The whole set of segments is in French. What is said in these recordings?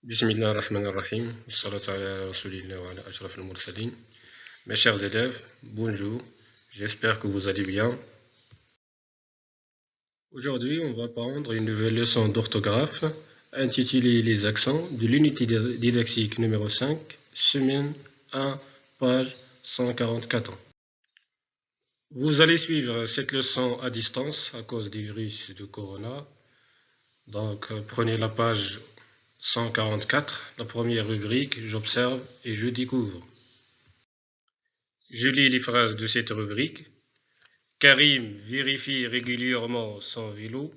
Bismillah ar-Rahman ar-Rahim, salatu ala rasulillah wa ala ashraf al-mursalin. Mes chers élèves, bonjour, j'espère que vous allez bien. Aujourd'hui, on va prendre une nouvelle leçon d'orthographe intitulée Les accents de l'unité didactique numéro 5, semaine 1, page 144. Vous allez suivre cette leçon à distance à cause du virus de Corona. Donc, prenez la page 144, la première rubrique, j'observe et je découvre. Je lis les phrases de cette rubrique. Karim vérifie régulièrement son vélo.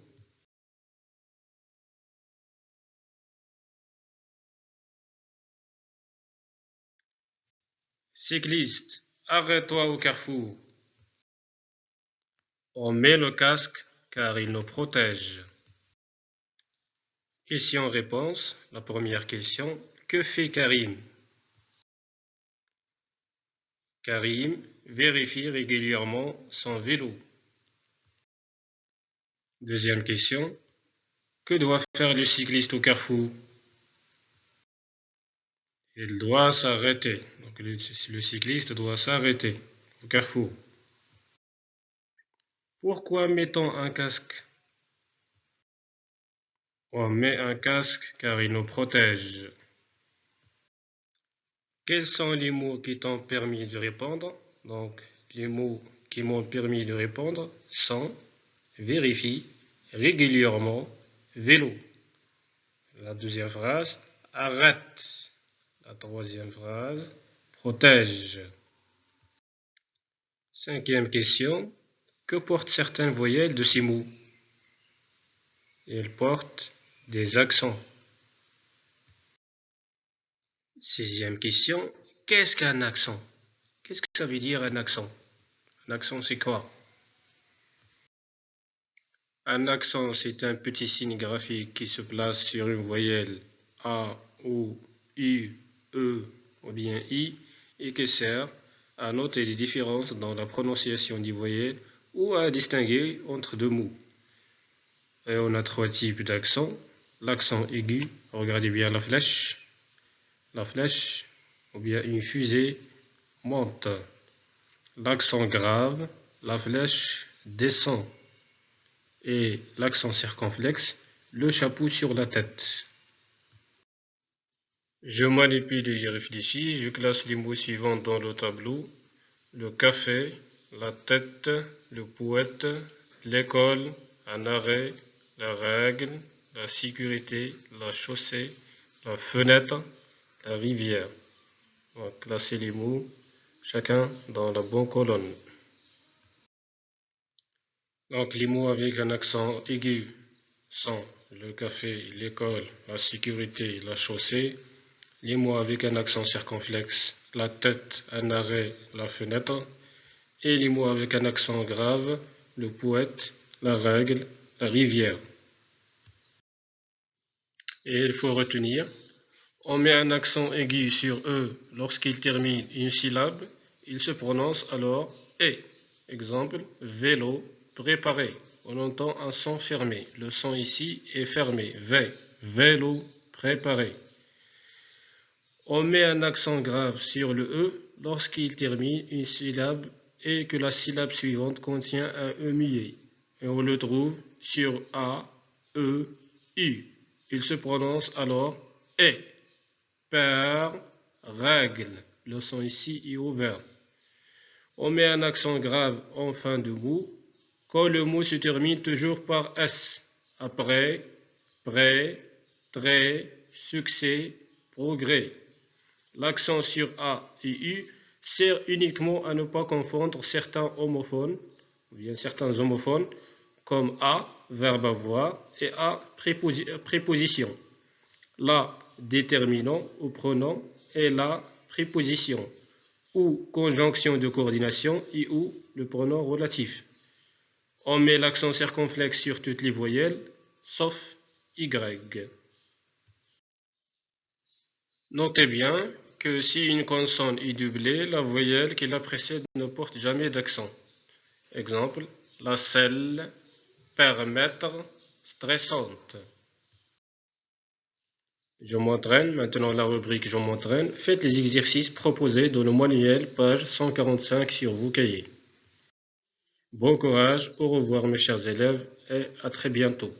Cycliste, arrête-toi au carrefour. On met le casque car il nous protège. Question-réponse. La première question. Que fait Karim? Karim vérifie régulièrement son vélo. Deuxième question. Que doit faire le cycliste au carrefour? Il doit s'arrêter. Donc le cycliste doit s'arrêter au carrefour. Pourquoi met-on un casque? On met un casque car il nous protège. Quels sont les mots qui t'ont permis de répondre? Donc, les mots qui m'ont permis de répondre sont vérifie, régulièrement, vélo. La deuxième phrase, arrête. La troisième phrase, protège. Cinquième question, que portent certaines voyelles de ces mots? Elles portent des accents. Sixième question, qu'est-ce qu'un accent? Qu'est-ce que ça veut dire un accent? Un accent, c'est quoi? Un accent, c'est un petit signe graphique qui se place sur une voyelle A, O, U, E ou bien I et qui sert à noter les différences dans la prononciation des voyelles ou à distinguer entre deux mots. Et on a trois types d'accents. L'accent aigu, regardez bien la flèche, ou bien une fusée monte. L'accent grave, la flèche descend. Et l'accent circonflexe, le chapeau sur la tête. Je manipule et je réfléchis, je classe les mots suivants dans le tableau. Le café, la tête, le poète, l'école, un arrêt, la règle, la sécurité, la chaussée, la fenêtre, la rivière. On va classer les mots, chacun dans la bonne colonne. Donc les mots avec un accent aigu sont le café, l'école, la sécurité, la chaussée. Les mots avec un accent circonflexe, la tête, un arrêt, la fenêtre. Et les mots avec un accent grave, le poète, la règle, la rivière. Et il faut retenir, on met un accent aigu sur E lorsqu'il termine une syllabe, il se prononce alors E. Exemple, vélo, préparé. On entend un son fermé. Le son ici est fermé. V, vélo, préparé. On met un accent grave sur le E lorsqu'il termine une syllabe et que la syllabe suivante contient un E muet. Et on le trouve sur A, E, U. Il se prononce alors E. Père, règle. Le son ici est ouvert. On met un accent grave en fin de mot quand le mot se termine toujours par S. Après, prêt, très, succès, progrès. L'accent sur A et U sert uniquement à ne pas confondre certains homophones, ou bien certains homophones, comme A, verbe avoir, et A, préposition. La, déterminant ou pronom, et la, préposition, ou conjonction de coordination et ou le pronom relatif. On met l'accent circonflexe sur toutes les voyelles, sauf Y. Notez bien que si une consonne est doublée, la voyelle qui la précède ne porte jamais d'accent. Exemple, la selle, permettre, stressante. Je m'entraîne, maintenant la rubrique Je m'entraîne. Faites les exercices proposés dans le manuel, page 145 sur vos cahiers. Bon courage, au revoir mes chers élèves et à très bientôt.